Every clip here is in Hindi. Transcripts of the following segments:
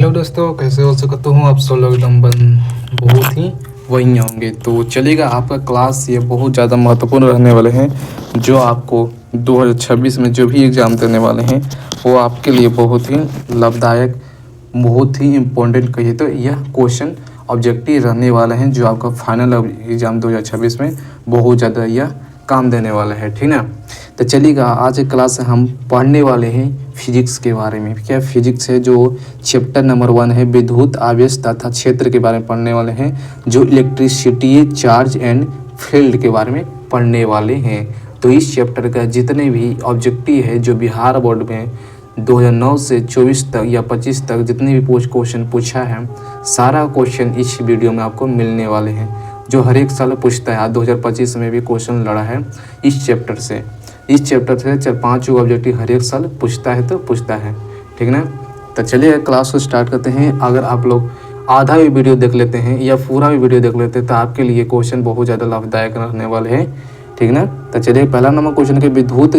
हेलो दोस्तों, कैसे हो सकता हूँ आप सब लोग एकदम बहुत ही वही होंगे। तो चलिएगा, आपका क्लास ये बहुत ज़्यादा महत्वपूर्ण रहने वाले हैं। जो आपको 2026 में जो भी एग्ज़ाम देने वाले हैं वो आपके लिए बहुत ही लाभदायक, बहुत ही इम्पोर्टेंट कहिए तो यह क्वेश्चन ऑब्जेक्टिव रहने वाले हैं, जो आपका फाइनल एग्ज़ाम 2026 में बहुत ज़्यादा यह काम देने वाला है। ठीक ना। तो चलिएगा, आज एक क्लास से हम पढ़ने वाले हैं फिजिक्स के बारे में। क्या फिजिक्स है, जो चैप्टर नंबर 1 है, विद्युत आवेश तथा क्षेत्र के बारे में पढ़ने वाले हैं। जो इलेक्ट्रिसिटी, चार्ज एंड फील्ड के बारे में पढ़ने वाले हैं। तो इस चैप्टर का जितने भी ऑब्जेक्टिव है, जो बिहार बोर्ड में 2009 से 24 तक या 25 तक जितने भी क्वेश्चन पूछा है, सारा क्वेश्चन इस वीडियो में आपको मिलने वाले हैं, जो हर एक साल पूछता है। 2025 में भी क्वेश्चन लड़ा है इस चैप्टर से। इस चैप्टर से 4-5 ऑब्जेक्टिव हर एक साल पूछता है, तो पूछता है। ठीक ना। तो चलिए क्लास को स्टार्ट करते हैं। अगर आप लोग आधा भी वीडियो देख लेते हैं या पूरा भी वीडियो देख लेते हैं तो आपके लिए क्वेश्चन बहुत ज़्यादा लाभदायक रहने वाले हैं। ठीक ना। तो चलिए, पहला नंबर क्वेश्चन के विद्युत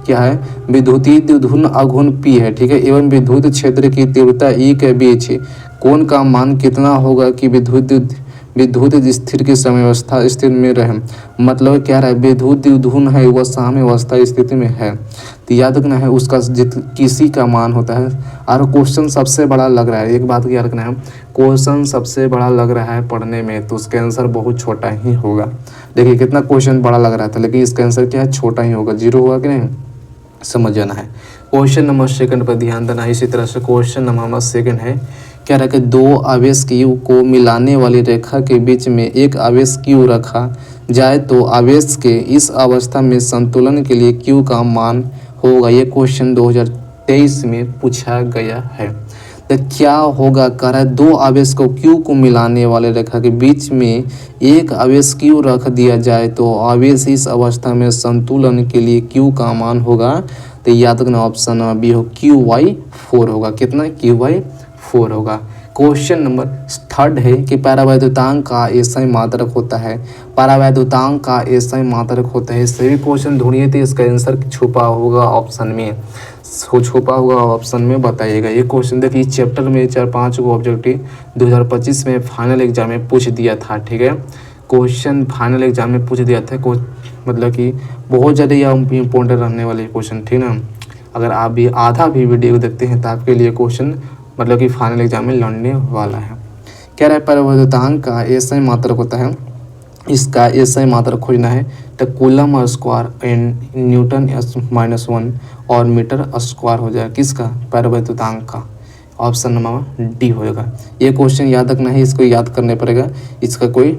क्या है, विद्युतीय धुन आघूर्ण P है। ठीक है। एवं विद्युत क्षेत्र की तीव्रता E के बीच कोण का मान कितना होगा कि विद्युत स्थिर की साम्यावस्था स्थिति में रहे। मतलब क्या रहा है, विद्युत धुन है वह साम्यावस्था स्थिति में है, तो याद रखना है उसका किसी का मान होता है। और क्वेश्चन सबसे बड़ा लग रहा है, एक बात याद रखना है, क्वेश्चन सबसे बड़ा लग रहा है पढ़ने में, तो उसका आंसर बहुत छोटा ही होगा। देखिए कितना क्वेश्चन बड़ा लग रहा था, लेकिन इसका आंसर क्या है, छोटा ही होगा, 0 होगा कि नहीं, समझ जाना है। क्वेश्चन नंबर 2 पर ध्यान देना है। इसी तरह से क्वेश्चन नंबर 2 है, क्या रखा, 2 आवेश Q को मिलाने वाली रेखा के बीच में एक आवेश Q रखा जाए तो आवेश के इस अवस्था में संतुलन के लिए Q का मान होगा। ये क्वेश्चन 2023 में पूछा गया है। तो क्या होगा, कह रहा है 2 आवेश को Q को मिलाने वाले रेखा के बीच में एक आवेश Q रख दिया जाए तो आवेश इस अवस्था में संतुलन के लिए Q का मान होगा। तो याद रखना ऑप्शन नंबर बी हो, Q/4 होगा। कितना, Q/4 होगा। क्वेश्चन नंबर 3 है कि परावैद्युतांक का एसआई मात्रक होता है। परावैद्युतांक का एसआई मात्रक होता है। सभी क्वेश्चन ढूंढिए तो इसका आंसर छुपा होगा ऑप्शन में, छुपा हुआ ऑप्शन में बताइएगा। ये क्वेश्चन देखिए, इस चैप्टर में 4-5 को ऑब्जेक्टिव 2025 में फाइनल एग्जाम में पूछ दिया था। ठीक है। क्वेश्चन फाइनल एग्जाम में पूछ दिया था, मतलब कि बहुत ज़्यादा यह इंपॉर्टेंट रहने वाले क्वेश्चन। ठीक ना। अगर आप भी आधा भी वीडियो देखते हैं तो आपके लिए क्वेश्चन मतलब कि फाइनल एग्जाम में लड़ने वाला है। कह रहा है परावैद्युतांक का एसआई मात्रक होता है, इसका एसआई मात्रक खोजना है तो कूलम स्क्वायर एंड न्यूटन -1 और मीटर स्क्वायर हो जाएगा। किसका, परावैद्युतांक का। ऑप्शन नंबर डी होएगा। ये क्वेश्चन याद रखना है, इसको याद करने पड़ेगा। इसका कोई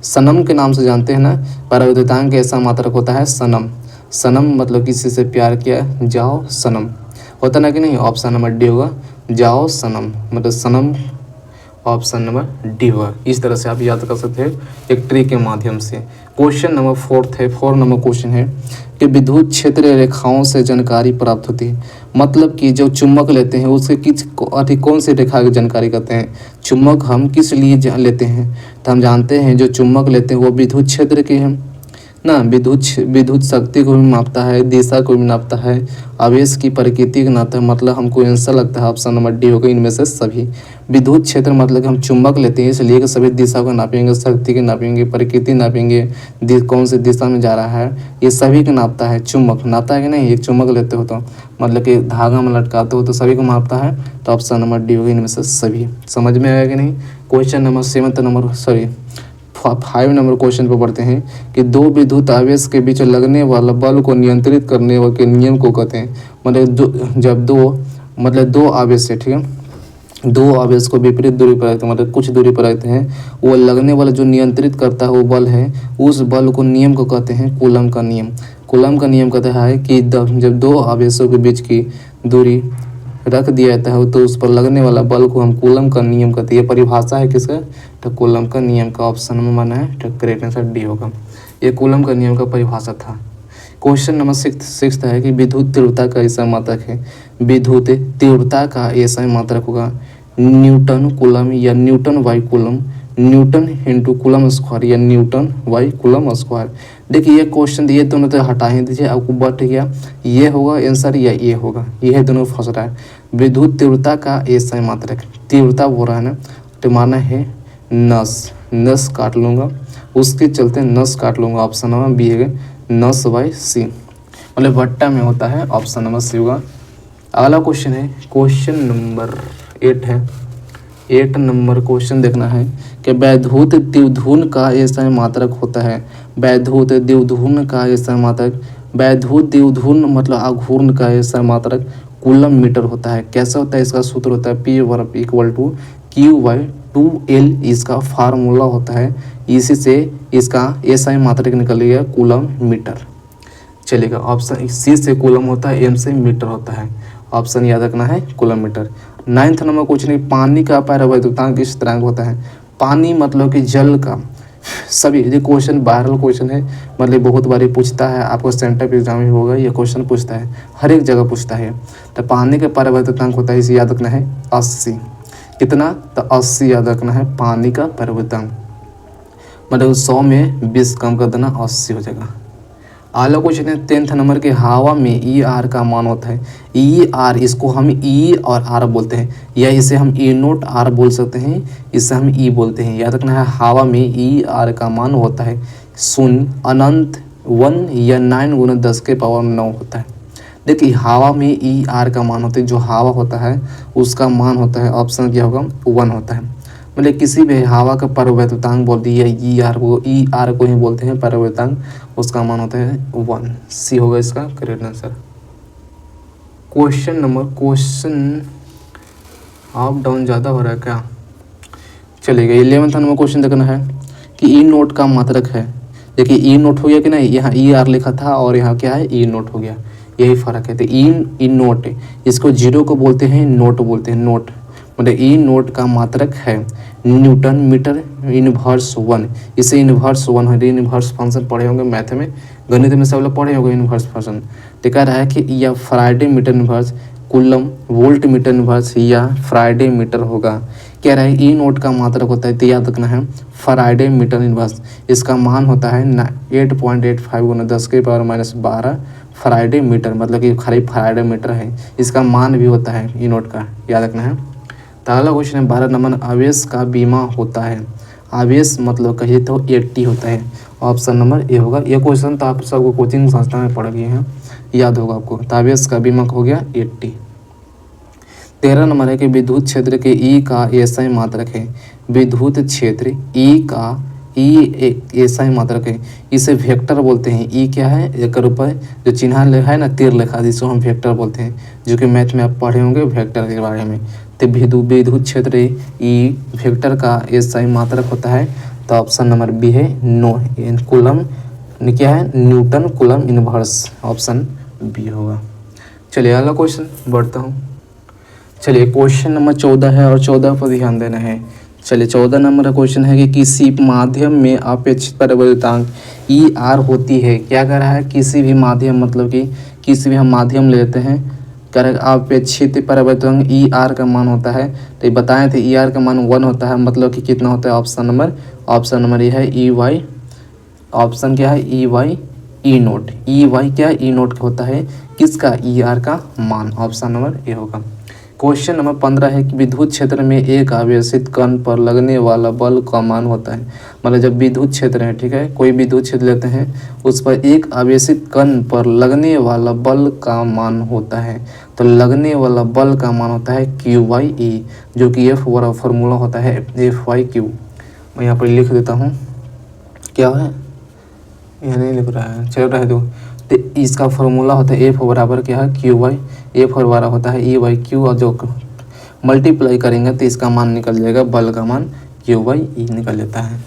सनम के नाम से जानते हैं ना। परावैद्युतांक का ऐसा मात्रक होता है सनम। सनम मतलब किसी से प्यार किया, जाओ सनम होता ना कि नहीं। ऑप्शन नंबर डी होगा, जाओ सनम, मतलब सनम। ऑप्शन नंबर डी होगा। इस तरह से आप याद कर सकते हैं एक ट्री के माध्यम से। क्वेश्चन नंबर 4 है, 4 नंबर क्वेश्चन है कि विद्युत क्षेत्र रेखाओं से जानकारी प्राप्त होती है। मतलब कि जो चुंबक लेते हैं उसके कौन सी रेखा की जानकारी करते हैं। चुंबक हम किस लिए लेते हैं, तो हम जानते हैं जो चुंबक लेते हैं वो विद्युत क्षेत्र के हैं ना। विद्युत शक्ति को भी मापता है, दिशा को भी नापता है, आवेश की प्रकृति को नापता है। मतलब हमको आंसर लगता है ऑप्शन नंबर डी होगा इनमें से सभी। विद्युत क्षेत्र मतलब कि हम चुंबक लेते हैं, इसलिए कि सभी दिशा को नापेंगे, शक्ति को नापेंगे, प्रकृति नापेंगे, कौन सी दिशा में जा रहा है, ये सभी को नापता है। चुंबक नापता है कि नहीं, एक चुंबक लेते हो तो मतलब कि धागा में लटकाते हो तो सभी को मापता है। तो ऑप्शन नंबर डी होगा इनमें से सभी। समझ में आएगा कि नहीं। क्वेश्चन नंबर 5 नंबर क्वेश्चन पर पढ़ते हैं कि 2 विद्युत आवेश के बीच लगने वाला बल को नियंत्रित करने के नियम को कहते हैं। मतलब जब दो आवेश है, ठीक है, 2 आवेश को विपरीत दूरी पर रखते हैं, मतलब कुछ दूरी पर रखते हैं, वो लगने वाला जो नियंत्रित करता है वो बल है, उस बल को नियम को कहते हैं कूलम का नियम। कूलम का नियम कहता है कि जब 2 आवेशों के बीच की दूरी रख दिया जाता है तो उस पर लगने वाला बल को हम कूलम का नियम कहते हैं। ये परिभाषा है किसका, तो कूलम का नियम का। ऑप्शन में माना है तो करेक्ट आंसर डी होगा। ये कूलम का नियम का परिभाषा था। क्वेश्चन नंबर 6 है कि विद्युत तीव्रता का एसआई मात्रक है। विद्युत तीव्रता का एसआई मात्रक होगा न्यूटन कूलम या Newton by coulomb, Newton into coulomb square या न्यूटन बाई कूलम स्क्वायर। देखिए ये क्वेश्चन ये दोनों तो हटा ही दीजिए, आपको बट गया ये होगा आंसर या ये होगा, ये दोनों फंस रहा है। विद्युत तीव्रता का एसआई मात्रक, तीव्रता बोल रहा है ना, तो माना है नस, नस काट लूँगा, उसके चलते नस काट लूँगा, ऑप्शन नंबर बी है नस बाई सी, मतलब भट्टा में होता है, ऑप्शन नंबर सी होगा। अगला क्वेश्चन है क्वेश्चन नंबर 8 है, 8 नंबर क्वेश्चन देखना है कि वैद्युत द्विध्रुव का एसआई मात्रक होता है, वैद्युत द्विध्रुव का एसआई मात्रक, वैद्युत द्विध्रुव मतलब आघूर्ण का एसआई मात्रक कूलम मीटर होता है। कैसा होता है, इसका सूत्र होता है पी वर्ग equal to Q by 2L, इसका फार्मूला होता है, इसी से इसका एसआई मात्रक निकल गया कूलम मीटर। चलेगा, ऑप्शन सी से कूलम होता है, एम से मीटर होता है, ऑप्शन याद रखना है coulomb metre. 9th number question है पानी का परावैद्युतांक किस तरह होता है। पानी मतलब कि जल का, सभी ये क्वेश्चन वायरल क्वेश्चन है, मतलब बहुत बारी पूछता है, आपको सेंटर एग्जाम में होगा ये क्वेश्चन पूछता है, हर एक जगह पूछता है। तो पानी का परावैद्युतांक होता है, इसे याद रखना है 80, कितना, तो 80 याद रखना है पानी का परावैद्युतांक, मतलब 100 में 20 कम कर देना 80 हो जाएगा। अगला क्वेश्चन है 10th नंबर के हवा में ई आर का मान होता है। ई आर, इसको हम ई और आर बोलते हैं, या इसे हम ई नोट आर बोल सकते हैं, इसे हम ई बोलते हैं। याद रखना है हवा में ई आर का मान होता है 0, अनंत 1 या 9 गुना 10 के पावर 9 होता है। देखिए हवा में ई आर का मान होता है, जो हवा होता है उसका मान होता है, ऑप्शन क्या होगा 1 होता है। मतलब किसी भी हवा का परावैद्युतांक बोल दिया ई आर को, ई आर को ही बोलते हैं परावैद्युतांक, उसका मान होता है 1, सी होगा इसका correct answer. Question up down ज़्यादा हो रहा है क्या, चलेगा। 11th नंबर क्वेश्चन देखना है कि ई नोट का मात्रक है। देखिए ई नोट हो गया कि नहीं, यहाँ ई आर लिखा था और यहाँ क्या है ई नोट हो गया, यही फ़र्क है। तो ई नोट, इसको जीरो को बोलते हैं नोट बोलते हैं, नोट मतलब ई नोट का मात्रक है न्यूटन मीटर इनवर्स 1, इसे इनवर्स 1 है, इनवर्स फंक्शन पढ़े होंगे मैथ में, गणित में सब लोग पढ़े होंगे इनवर्स फंक्शन। तो कह रहा है कि यह farad metre inverse coulomb volt metre inverse या फ्राइडे मीटर होगा। कह रहा है ई नोट का मात्रक होता है, तो याद रखना है फ्राइडे मीटर इनवर्स, इसका मान होता है 8.85 गुना 10 के पावर -12 फ्राइडे मीटर, मतलब कि खाली फ्राइडे मीटर है, इसका मान भी होता है ई नोट का, याद रखना है। तो अगला क्वेश्चन है 12 नंबर, आवेश का बीमा होता है। आवेश मतलब कहिए तो 80 होता है, ऑप्शन नंबर ए होगा। ये क्वेश्चन तो आप सबको कोचिंग संस्था में पढ़ गए हैं, याद होगा आपको। तो आवेश का बीमा हो गया 80। 13 नंबर है कि विद्युत क्षेत्र के ई का एसआई मात्रक है। विद्युत क्षेत्र ई का ई एसआई मात्रक है, इसे वेक्टर बोलते हैं। ई क्या है, एक रुपये जो चिन्ह है ना तीर लिखा, जिसको हम वेक्टर बोलते हैं, जो कि मैथ में आप पढ़े होंगे वेक्टर के बारे में। तो विद्युत क्षेत्र ई वेक्टर का एसआई मात्रक होता है, तो ऑप्शन नंबर बी है नो कूलम, क्या है newton coulomb inverse, option B होगा। चलिए अगला क्वेश्चन बढ़ता हूँ। चलिए क्वेश्चन नंबर 14 है और 14 पर ध्यान देना है। चलिए 14 नंबर का क्वेश्चन है कि किसी माध्यम में अपेक्षित परावैद्युतांक ई आर होती है। क्या कह रहा है, किसी भी माध्यम मतलब कि किसी भी हम माध्यम लेते हैं, कह रहा है अपेक्षित परावैद्युतांक ई आर का मान होता है। तो ये बताए थे ई आर का मान 1 होता है, मतलब कि कितना होता है, ऑप्शन नंबर ये है ई वाई, ऑप्शन क्या है ई वाई ई नोट, ई वाई क्या ई नोट का होता है, किसका ई आर का मान, ऑप्शन नंबर ए होगा। क्वेश्चन नंबर 15 है कि विद्युत क्षेत्र में एक आवेशित कण पर लगने वाला बल का मान होता है। मतलब जब विद्युत क्षेत्र है, ठीक है, कोई विद्युत क्षेत्र लेते हैं, उस पर एक आवेशित कण पर लगने वाला बल का मान होता है। तो लगने वाला बल का मान होता है क्यू बाई ई, जो कि एफ वाला फॉर्मूला होता है एफ बाई क्यू। मैं यहाँ पर लिख देता हूँ, क्या है यह नहीं लिख रहा है, चल रहा है तो इसका फॉर्मूला होता है एफ बराबर क्या है क्यू बाई, एफ बराबर होता है ई बाई क्यू, और जो मल्टीप्लाई करेंगे तो इसका मान निकल जाएगा, बल का मान क्यू बाई ई निकल जाता है।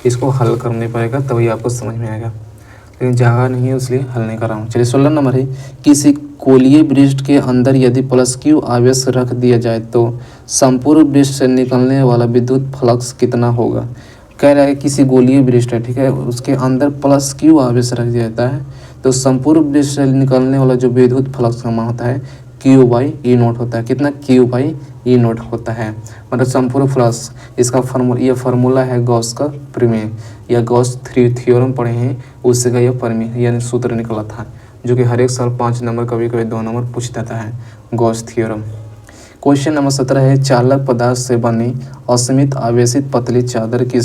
इसको हल करने पड़ेगा तभी आपको समझ में आएगा, लेकिन जगह नहीं है इसलिए हल नहीं कर रहा हूँ। चलिए 16 नंबर है, किसी गोलीय पृष्ठ के अंदर यदि प्लस क्यू आवेश रख दिया जाए तो संपूर्ण पृष्ठ से निकलने वाला विद्युत फ्लक्स कितना होगा। कह रहा है किसी गोलीय पृष्ठ है, ठीक है, उसके अंदर प्लस क्यू आवेश रख दिया जाता है तो संपूर्ण पृष्ठ से निकलने वाला जो विद्युत फ्लक्स का मान होता है क्यू बाई ई नोट होता है, कितना क्यू बाई ई नॉट होता है। मतलब संपूर्ण फ्लक्स इसका ये फार्मूला है गॉस का प्रमेय या गॉस थ्योरम पढ़े हैं, उससे का यह प्रमेय यानी सूत्र निकला था, जो कि हर एक साल 5 नंबर कभी कभी 2 नंबर पूछ देता है, गॉस थ्योरम। क्वेश्चन नंबर 17 है चालक पदार्थ से बनी असीमित आवेशित पतली चादर की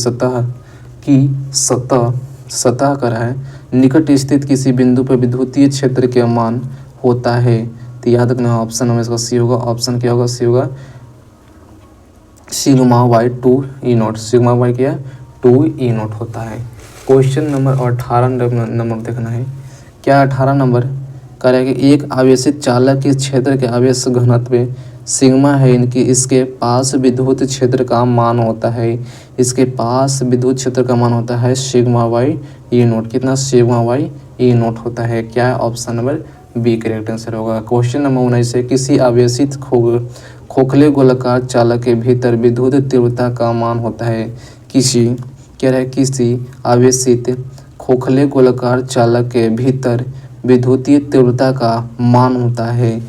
सतह कर है निकट स्थित किसी बिंदु पर विद्युतीय क्षेत्र के मान होता है। तो याद रखना ऑप्शन नंबर इसका सी होगा। ऑप्शन क्या होगा? सी होगा sigma y 2 E naught. Sigma y क्या 2 ई नॉट होता है। क्वेश्चन नंबर 18 नंबर देखना है। क्या 18 नंबर कह रहा है कि एक आवेशित चालक के क्षेत्र के आवेश घनत्व सिग्मा है, इनकी इसके पास विद्युत क्षेत्र का मान होता है। इसके पास विद्युत क्षेत्र का मान होता है सिग्मा वाई ई नॉट। कितना? सिग्मा वाई ई नॉट होता है। क्या है? Option number B correct answer होगा। क्वेश्चन नंबर 19 है किसी आवेशित खोखले गोलाकार चालक के भीतर विद्युत तीव्रता का मान होता है। किसी क्या है? किसी आवेशित खोखले गोलाकार चालक के भीतर विद्युतीय तीव्रता का मान होता है।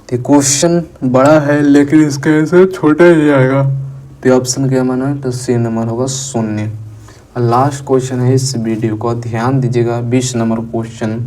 तो क्वेश्चन बड़ा है लेकिन इसका आंसर छोटा ही आएगा। तो ऑप्शन क्या माना? तो सी नंबर होगा 0। लास्ट क्वेश्चन है इस वीडियो को, ध्यान दीजिएगा। 20 नंबर क्वेश्चन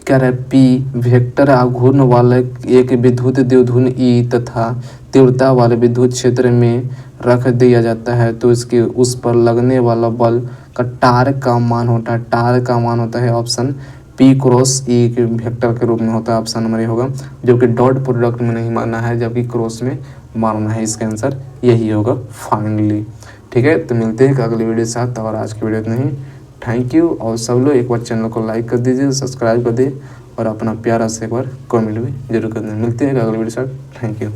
क्या है? पी वेक्टर आघूर्ण वाले एक विद्युत द्विध्रुव ई तथा तीव्रता वाले विद्युत क्षेत्र में रख दिया जाता है तो इसके उस पर लगने वाला बल का टार्क का मान होता है। टार्क का मान होता है ऑप्शन पी क्रॉस ई के वेक्टर के रूप में होता है। ऑप्शन नंबर ये होगा, जो कि डॉट प्रोडक्ट में नहीं मानना है जबकि क्रॉस में मानना है। इसका आंसर यही होगा फाइनली। ठीक है, तो मिलते हैं अगली वीडियो के साथ। और आज की वीडियो इतना ही। Thank you. और सब लोग एक बार चैनल को लाइक कर दीजिए, सब्सक्राइब कर दीजिए और अपना प्यारा से एक बार कमेंट भी जरूर कर दें। मिलते हैं अगली वीडियो के साथ। Thank you.